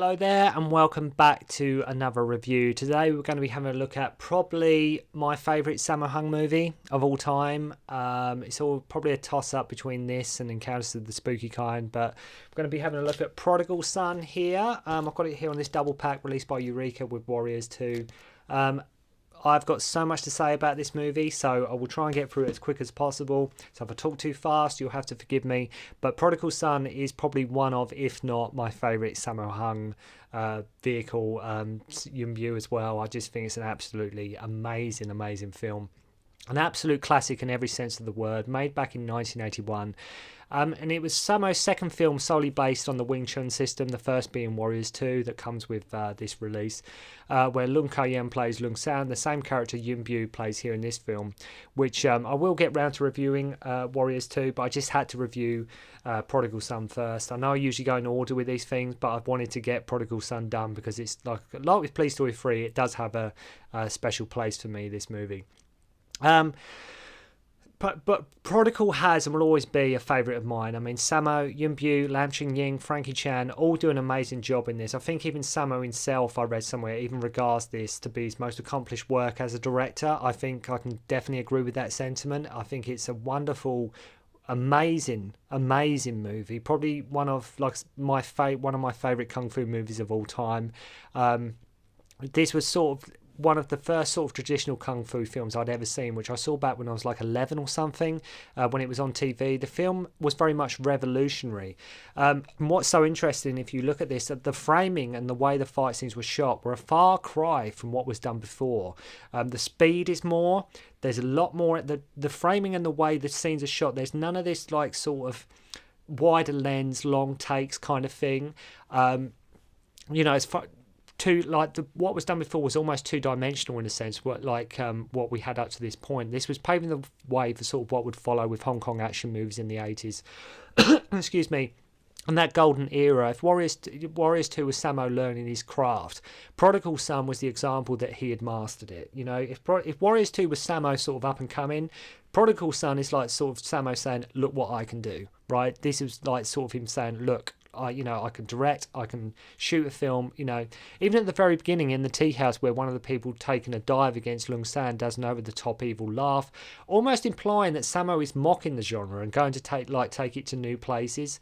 Hello there and welcome back to another review. Today we're going to be having a look at probably my favourite Sammo Hung movie of all time. It's all probably a toss-up between this and Encounters of the Spooky Kind, but we're going to be having a look at Prodigal Son here. I've got it here on this double pack released by Eureka with Warriors 2. I've got so much to say about this movie, so I will try and get through it as quick as possible. So if I talk too fast, you'll have to forgive me. But Prodigal Son is probably one of, if not my favourite Sammo Hung vehicle. Yuen Biao as well. I just think it's an absolutely amazing film. An absolute classic in every sense of the word, made back in 1981. And it was Sammo's second film solely based on the Wing Chun system, the first being Warriors 2 that comes with this release, where Lung Ka-yen plays Lung San, the same character Yuen Biao plays here in this film, which I will get round to reviewing Warriors 2, but I just had to review Prodigal Son first. I know I usually go in order with these things, but I've wanted to get Prodigal Son done because it's like with Police Story 3, it does have a special place for me, this movie. But Prodigal has and will always be a favourite of mine. I mean, Sammo, Yuen Biao, Lam Ching-ying, Frankie Chan all do an amazing job in this. I think even Sammo himself, I read somewhere, even regards this to be his most accomplished work as a director. I think I can definitely agree with that sentiment. I think it's a wonderful, amazing movie. Probably one of my favourite kung fu movies of all time. This was sort of one of the first sort of traditional kung fu films I'd ever seen, which I saw back when I was like 11 or something, when it was on TV. The film was very much revolutionary. And what's so interesting, if you look at this, that the framing and the way the fight scenes were shot were a far cry from what was done before. The speed is more. There's a lot more. The framing and the way the scenes are shot, there's none of this like sort of wider lens, long takes kind of thing. It's what was done before was almost two-dimensional in a sense, what we had up to this point. This was paving the way for sort of what would follow with Hong Kong action movies in the 80s. Excuse me. And that golden era, if Warriors 2 was Sammo learning his craft, Prodigal Son was the example that he had mastered it. You know, if Warriors 2 was Sammo sort of up and coming, Prodigal Son is like sort of Sammo saying, look what I can do, right? This is like sort of him saying, look, I can direct, I can shoot a film, even at the very beginning in the tea house where one of the people taking a dive against Lung San does an over-the-top evil laugh, almost implying that Sammo is mocking the genre and going to take it to new places.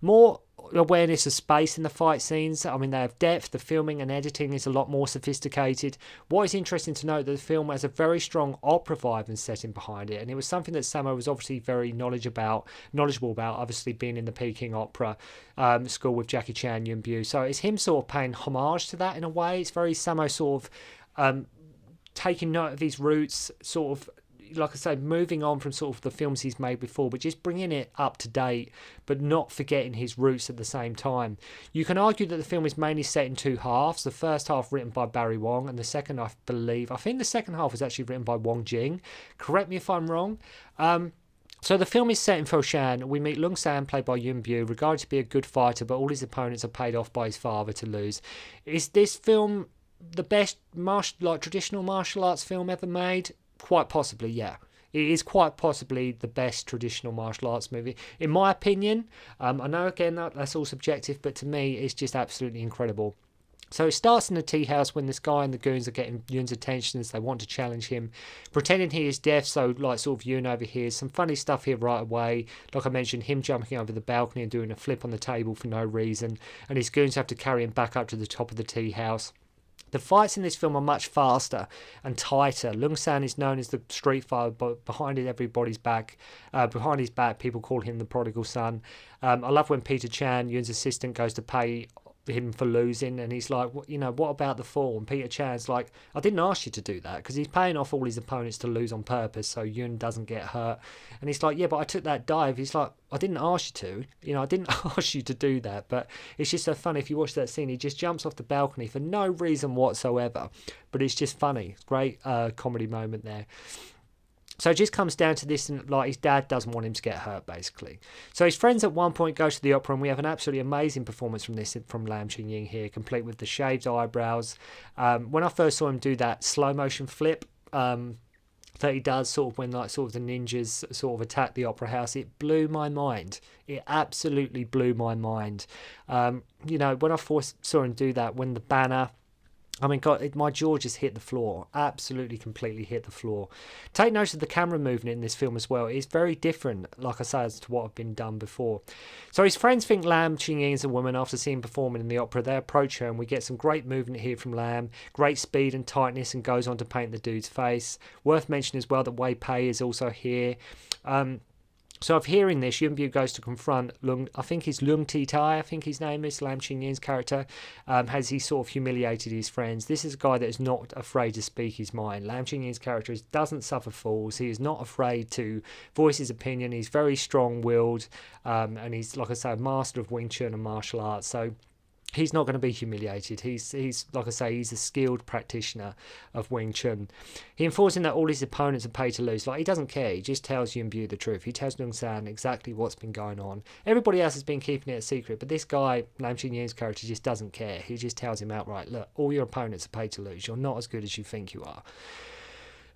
More awareness of space in the fight scenes. I mean, they have depth. The filming and editing is a lot more sophisticated. What is interesting to note that the film has a very strong opera vibe and setting behind it, and it was something that Sammo was obviously very knowledgeable about, obviously being in the Peking Opera school with Jackie Chan, Yuen Biao. So it's him sort of paying homage to that in a way. It's very Sammo sort of taking note of his roots, sort of, like I say, moving on from sort of the films he's made before, but just bringing it up to date, but not forgetting his roots at the same time. You can argue that the film is mainly set in two halves. The first half written by Barry Wong, and the second, I think the second half was actually written by Wong Jing. Correct me if I'm wrong. So the film is set in Foshan. We meet Lung San, played by Yuen Biao, regarded to be a good fighter, but all his opponents are paid off by his father to lose. Is this film the best traditional martial arts film ever made? Quite possibly, yeah. It is quite possibly the best traditional martial arts movie, in my opinion. I know, again, that's all subjective, but to me, it's just absolutely incredible. So it starts in the tea house when this guy and the goons are getting Yun's attention as they want to challenge him, pretending he is deaf, so like sort of Yun overhears. Some funny stuff here right away. Like I mentioned, him jumping over the balcony and doing a flip on the table for no reason, and his goons have to carry him back up to the top of the tea house. The fights in this film are much faster and tighter. Lung San is known as the street fighter, but behind his back, people call him the Prodigal Son. I love when Peter Chan, Yun's assistant, goes to pay him for losing, and he's like, what about the fall? And Peter Chan's like, I didn't ask you to do that, because he's paying off all his opponents to lose on purpose so Yun doesn't get hurt. And he's like, yeah, but I took that dive. He's like, I didn't ask you to, I didn't ask you to do that. But it's just so funny. If you watch that scene, he just jumps off the balcony for no reason whatsoever, but it's just funny. It's a great comedy moment there. So it just comes down to this, and like his dad doesn't want him to get hurt, basically. So his friends at one point go to the opera, and we have an absolutely amazing performance from Lam Ching-ying here, complete with the shaved eyebrows. When I first saw him do that slow motion flip, that he does sort of when like sort of the ninjas sort of attack the opera house, it blew my mind. It absolutely blew my mind. You know, when I first saw him do that, when the banner, I mean, God, my jaw just hit the floor. Absolutely, completely hit the floor. Take note of the camera movement in this film as well. It's very different, like I say, as to what have been done before. So his friends think Lam Ching-ying is a woman after seeing him performing in the opera. They approach her and we get some great movement here from Lam. Great speed and tightness, and goes on to paint the dude's face. Worth mentioning as well that Wei Pei is also here. So of hearing this, Yuen Biao goes to confront Lung, I think he's Lung Ti Tai, I think his name is, Lam Ching-ying's character, has he sort of humiliated his friends. This is a guy that is not afraid to speak his mind. Lam Ching-ying's character doesn't suffer fools. He is not afraid to voice his opinion. He's very strong-willed, and he's, like I say, a master of Wing Chun and martial arts. So he's not going to be humiliated. He's like I say, he's a skilled practitioner of Wing Chun. He informs him that all his opponents are paid to lose. Like, he doesn't care. He just tells Yuen Biao the truth. He tells Lung San exactly what's been going on. Everybody else has been keeping it a secret, but this guy, Lam Ching-ying's character, just doesn't care. He just tells him outright, look, all your opponents are paid to lose. You're not as good as you think you are.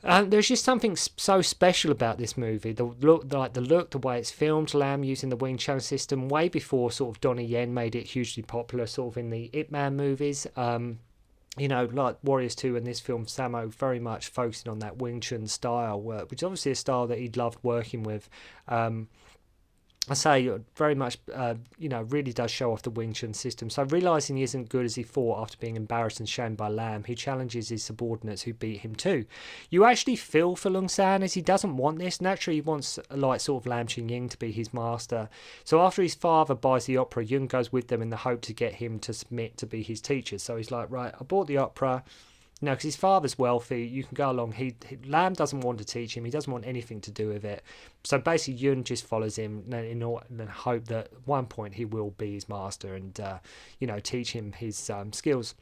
There's just something so special about this movie. The look, the way it's filmed, Lam using the Wing Chun system way before sort of Donnie Yen made it hugely popular, sort of in the Ip Man movies. You know, like Warriors 2 and this film, Sammo very much focusing on that Wing Chun style work, which is obviously a style that he'd loved working with. I say very much, you know, really does show off the Wing Chun system. So realising he isn't good as he thought after being embarrassed and shamed by Lam, he challenges his subordinates who beat him too. You actually feel for Lung San as he doesn't want this. Naturally, he wants, like, sort of Lam Ching-ying to be his master. So after his father buys the opera, Yuen goes with them in the hope to get him to submit to be his teacher. So he's like, right, I bought the opera. No, because his father's wealthy, you can go along. Lam doesn't want to teach him. He doesn't want anything to do with it. So basically, Yuen just follows him in hope that at one point he will be his master and, you know, teach him his skills.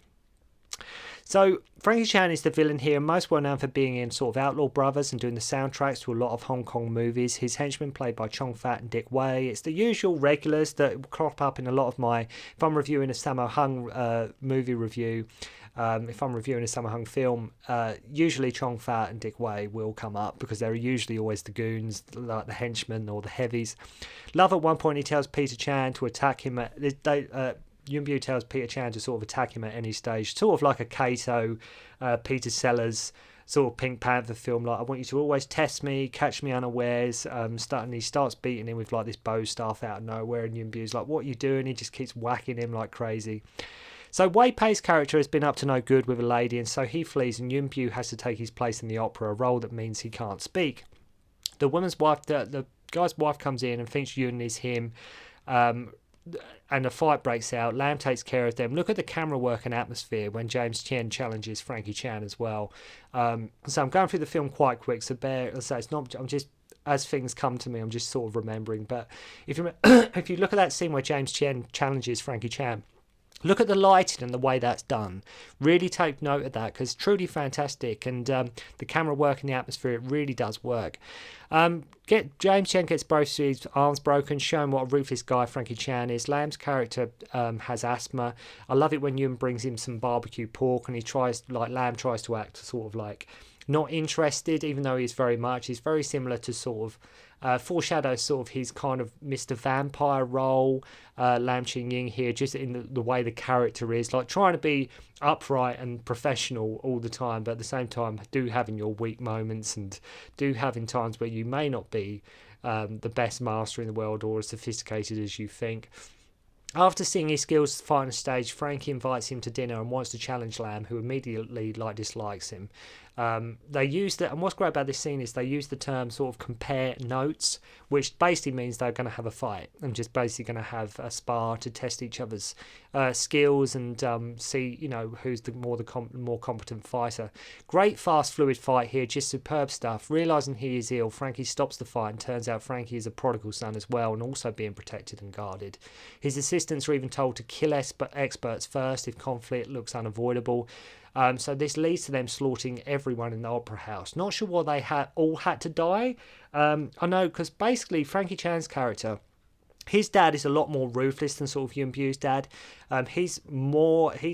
So Frankie Chan is the villain here, most well known for being in sort of Outlaw Brothers and doing the soundtracks to a lot of Hong Kong movies. His henchmen played by Chong Fat and Dick Wei. It's the usual regulars that crop up in a lot of my, if I'm reviewing a Sammo Hung movie review, if I'm reviewing a Sammo Hung film, usually Chong Fat and Dick Wei will come up because they're usually always the goons, like the henchmen or the heavies. Love at one point he tells Peter Chan to attack him Yuen Biao tells Peter Chan to sort of attack him at any stage, sort of like a Kato, Peter Sellers sort of Pink Panther film, like, I want you to always test me, catch me unawares. He starts beating him with like this bow staff out of nowhere, and Yuen Biao's like, what are you doing? He just keeps whacking him like crazy. So Wei Pei's character has been up to no good with a lady, and so he flees, and Yuen Biao has to take his place in the opera, a role that means he can't speak. The woman's wife, the guy's wife comes in and thinks Yuen is him, and a fight breaks out. Lam takes care of them. Look at the camera work and atmosphere when James Chen challenges Frankie Chan as well. So I'm going through the film quite quick, so it's not, I'm just, as things come to me, I'm just sort of remembering. But if you look at that scene where James Chen challenges Frankie Chan, look at the lighting and the way that's done. Really take note of that, because it's truly fantastic, and the camera work and the atmosphere, it really does work. James Chen gets both his arms broken, showing what a ruthless guy Frankie Chan is. Lam's character has asthma. I love it when Yuen brings him some barbecue pork, and Lam tries to act sort of like not interested, even though he's very much. He's very similar to sort of foreshadows sort of his kind of Mr. Vampire role, Lam Ching-ying here, just in the way the character is, like trying to be upright and professional all the time, but at the same time do having your weak moments and do having times where you may not be the best master in the world or as sophisticated as you think. After seeing his skills fight on stage, Frankie invites him to dinner and wants to challenge Lam, who immediately dislikes him. They use and what's great about this scene is they use the term sort of compare notes, which basically means they're going to have a fight and just basically going to have a spar to test each other's skills and see, you know, who's the more competent fighter. Great fast fluid fight here, just superb stuff. Realising he is ill, Frankie stops the fight, and turns out Frankie is a prodigal son as well and also being protected and guarded. His assistants are even told to kill experts first if conflict looks unavoidable. So this leads to them slaughtering everyone in the opera house. Not sure why they all had to die. I know, because basically Frankie Chan's character, his dad is a lot more ruthless than sort of Yuen Biao's dad. He's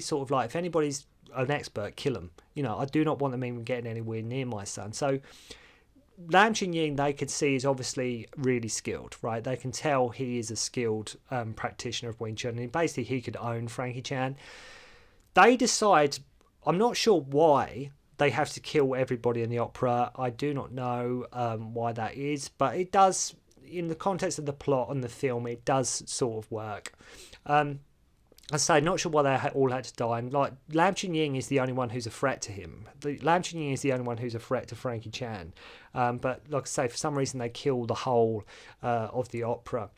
sort of like, if anybody's an expert, kill him. You know, I do not want them even getting anywhere near my son. So Lam Ching-ying, they could see, is obviously really skilled, right? They can tell he is a skilled practitioner of Wing Chun, and basically he could own Frankie Chan. They decide, I'm not sure why they have to kill everybody in the opera. I do not know why that is, but it does, in the context of the plot and the film, it does sort of work. I say, not sure why they all had to die. And like, Lam Ching-ying is the only one who's a threat to him. Lam Ching-ying is the only one who's a threat to Frankie Chan. But like I say, for some reason they kill the whole of the opera.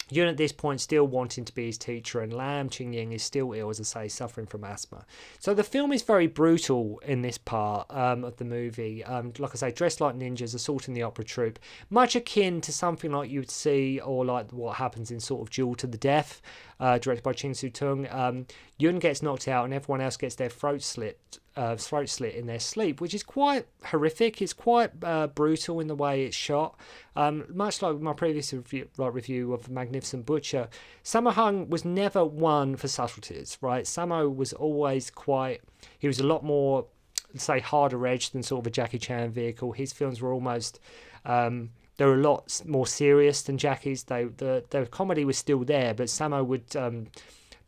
Yuen at this point still wanting to be his teacher, and Lam Ching-ying is still ill, as I say, suffering from asthma. So the film is very brutal in this part of the movie. Like I say, dressed like ninjas, assaulting the opera troupe, much akin to something like you would see, or like what happens in sort of Duel to the Death, directed by Ching Su-tung. Yuen gets knocked out, and everyone else gets their throat slit in their sleep, which is quite horrific. It's quite brutal in the way it's shot. Much like my previous review of Magnificent Butcher, Sammo Hung was never one for subtleties, right? Sammo was always he was a lot more, say, harder edged than sort of a Jackie Chan vehicle. His films were almost, they were a lot more serious than Jackie's. The comedy was still there, but Sammo would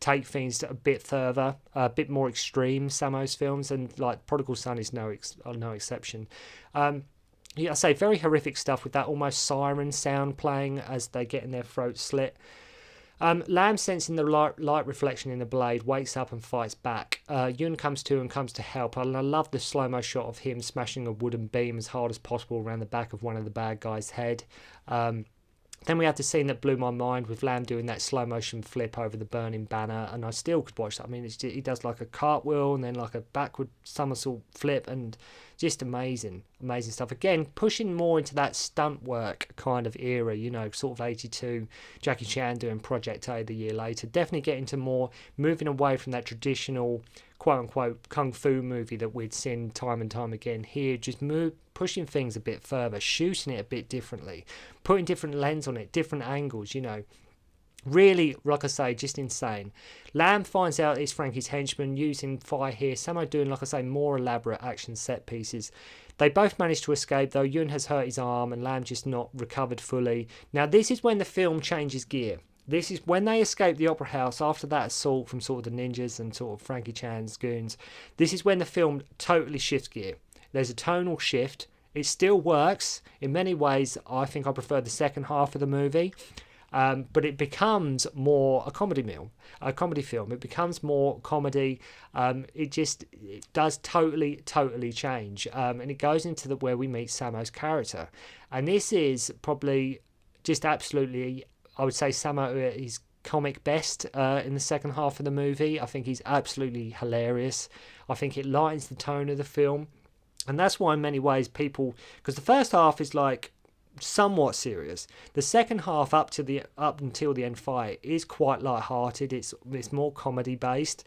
take things a bit further, a bit more extreme, Sammo's films, and like Prodigal Son is no exception. I say very horrific stuff with that almost siren sound playing as they get in their throats slit. Lam, sensing the light reflection in the blade, wakes up and fights back. Yuen comes to and comes to help, and I love the slow-mo shot of him smashing a wooden beam as hard as possible around the back of one of the bad guys' head. Then we had the scene that blew my mind with Lam doing that slow motion flip over the burning banner, and I still could watch that. I mean, he does like a cartwheel and then like a backward somersault flip, and just amazing stuff. Again, pushing more into that stunt work kind of era, sort of 82, Jackie Chan doing Project A the year later. Definitely getting to more, moving away from that traditional quote-unquote kung fu movie that we'd seen time and time again. Here, just pushing things a bit further, shooting it a bit differently, putting different lens on it, different angles, Really, like I say, just insane. Lam finds out it's Frankie's henchman, using fire here. Sammo doing, like I say, more elaborate action set pieces. They both manage to escape, though. Yuen has hurt his arm and Lam just not recovered fully. Now, this is when the film changes gear. This is when they escape the opera house after that assault from sort of the ninjas and sort of Frankie Chan's goons. This is when the film totally shifts gear. There's a tonal shift. It still works. In many ways, I think I prefer the second half of the movie. But it becomes more a comedy film. It becomes more comedy. It does totally change. And it goes into where we meet Sammo's character. And this is probably just absolutely, I would say Sammo is comic best in the second half of the movie. I think he's absolutely hilarious. I think it lightens the tone of the film. And that's why in many ways because the first half is like somewhat serious. The second half up until the end fight is quite light-hearted. It's more comedy based,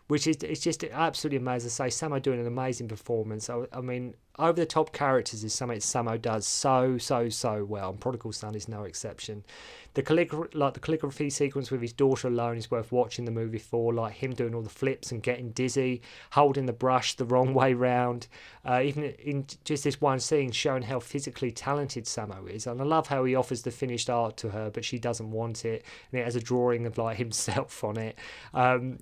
which is it's just absolutely amazing. I say Sammo doing an amazing performance. I mean, over the top characters is something Sammo does so well, and Prodigal Son is no exception. The calligraphy sequence with his daughter alone is worth watching the movie for, like him doing all the flips and getting dizzy, holding the brush the wrong way round, even in just this one scene showing how physically talented Sammo is. And I love how he offers the finished art to her, but she doesn't want it, and it has a drawing of like himself on it,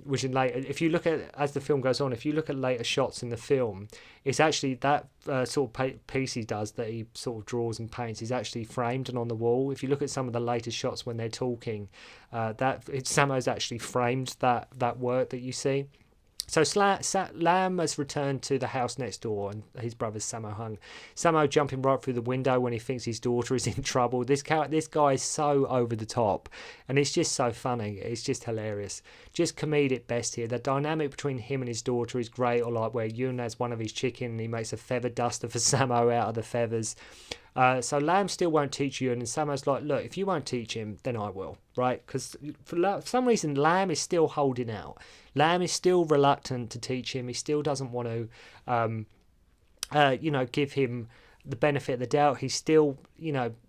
which in later, if you look at, as the film goes on, if you look at later shots in the film, it's actually that sort of piece he does that he sort of draws and paints is actually framed and on the wall. If you look at some of the later shots when they're talking, Sammo's actually framed that work that you see. So Lam has returned to the house next door, and his brother's Sammo Hung. Sammo jumping right through the window when he thinks his daughter is in trouble. This guy is so over the top, and it's just so funny. It's just hilarious. Just comedic best here. The dynamic between him and his daughter is great, or like where Yuen has one of his chicken and he makes a feather duster for Sammo out of the feathers. So Lam still won't teach Yuen, and Sammo's like, look, if you won't teach him, then I will, right? Because for some reason, Lam is still holding out. Lam is still reluctant to teach him. He still doesn't want to, give him the benefit of the doubt. He's still,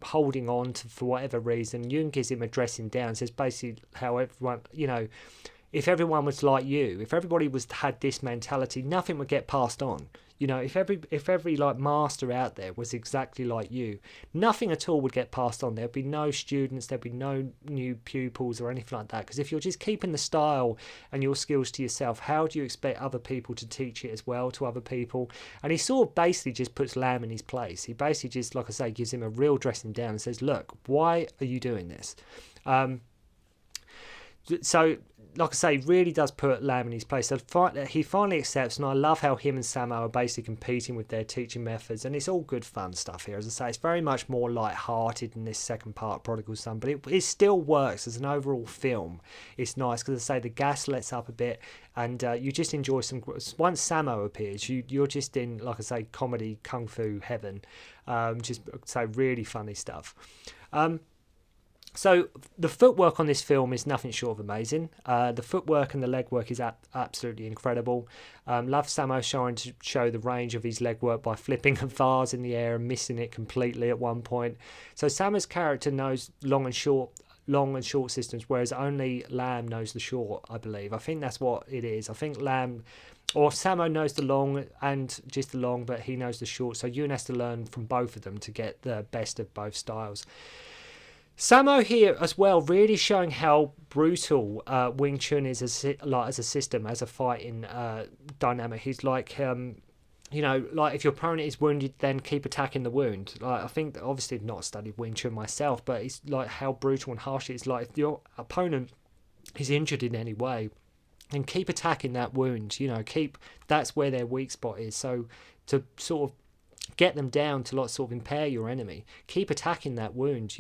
holding on to, for whatever reason. Yuen gives him a dressing down, says basically how everyone, if everyone was like you, if everybody had this mentality, nothing would get passed on. You know, if every like master out there was exactly like you, nothing at all would get passed on. There'd be no students, there'd be no new pupils or anything like that. Because if you're just keeping the style and your skills to yourself, how do you expect other people to teach it as well to other people? And he sort of basically just puts Lam in his place. He basically just, like I say, gives him a real dressing down and says, look, why are you doing this? So, like I say, really does put Lam in his place. So he finally accepts, and I love how him and Sammo are basically competing with their teaching methods, and it's all good fun stuff here. As I say, it's very much more light-hearted in this second part, Prodigal Son, but it still works as an overall film. It's nice because, as I say, the gas lets up a bit, and you just enjoy some. Once Sammo appears, you're just in, like I say, comedy kung fu heaven. Just say really funny stuff. So the footwork on this film is nothing short of amazing. The footwork and the legwork is absolutely incredible. Love Sammo trying to show the range of his legwork by flipping a vase in the air and missing it completely at one point. So Sammo's character knows long and short systems, whereas only Lam knows the short, I believe. I think that's what it is. I think Sammo knows the long and just the long, but he knows the short. So Yuen has to learn from both of them to get the best of both styles. Sammo here as well, really showing how brutal Wing Chun is as a system, as a fighting dynamic. He's like, like if your opponent is wounded, then keep attacking the wound. Like, I think that obviously I've not studied Wing Chun myself, but it's like how brutal and harsh it is. Like if your opponent is injured in any way, then keep attacking that wound. That's where their weak spot is. So to sort of get them down to sort of impair your enemy, keep attacking that wound.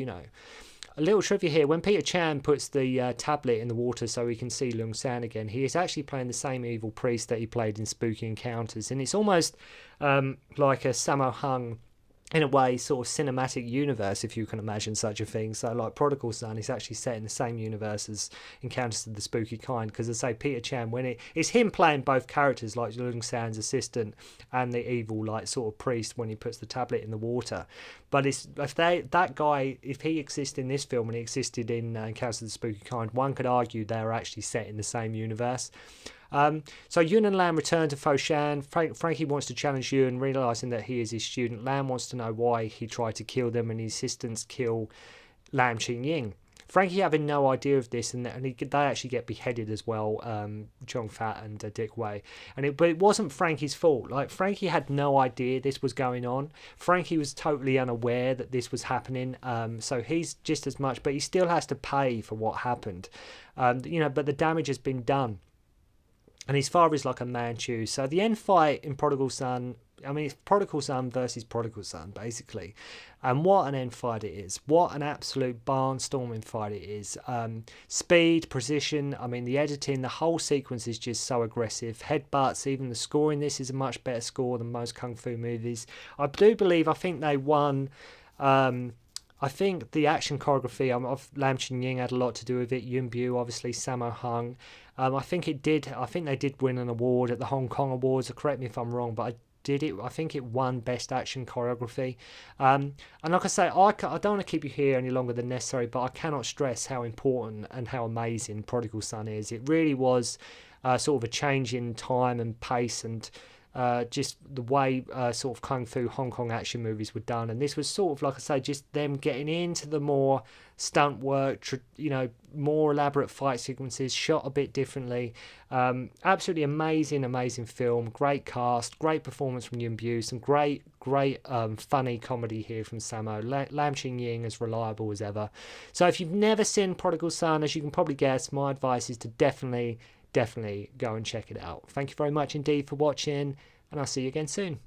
A little trivia here: when Peter Chan puts the tablet in the water so he can see Lung San again, he is actually playing the same evil priest that he played in Spooky Encounters, and it's almost like a Sammo Hung, in a way, sort of cinematic universe, if you can imagine such a thing. So like Prodigal Son is actually set in the same universe as Encounters of the Spooky Kind, because as I say, Peter Chan, when it's him playing both characters, like Lung San's assistant and the evil sort of priest when he puts the tablet in the water. But if he exists in this film and he existed in Encounters of the Spooky Kind, one could argue they're actually set in the same universe. So Yuen and Lam return to Foshan. Frankie wants to challenge Yuen, realising that he is his student. Lam wants to know why he tried to kill them and his assistants kill Lam Ching-ying. Frankie having no idea of this, and they actually get beheaded as well, Chong Fat and Dick Wei. But it wasn't Frankie's fault. Like, Frankie had no idea this was going on. Frankie was totally unaware that this was happening. So he's just as much, but he still has to pay for what happened. But the damage has been done. And his father is like a Manchu. So the end fight in Prodigal Son, it's Prodigal Son versus Prodigal Son, basically. And what an end fight it is. What an absolute barnstorming fight it is. Speed, precision, the editing, the whole sequence is just so aggressive. Headbutts, even the score in this is a much better score than most Kung Fu movies. I think they won. I think the action choreography of Lam Ching-ying had a lot to do with it. Yuen Biao, obviously, Sammo Hung. I think they did win an award at the Hong Kong Awards. Correct me if I'm wrong, but I think it won Best Action Choreography. And like I say, I don't want to keep you here any longer than necessary, but I cannot stress how important and how amazing Prodigal Son is. It really was sort of a change in time and pace, and just the way sort of Kung Fu Hong Kong action movies were done. And this was sort of, like I say, just them getting into the more stunt work, more elaborate fight sequences, shot a bit differently. Absolutely amazing film. Great cast, great performance from Yuen Biao, some great funny comedy here from Sammo. Lam Ching-ying as reliable as ever. So if you've never seen Prodigal Son, as you can probably guess, my advice is to definitely go and check it out. Thank you very much indeed for watching, and I'll see you again soon.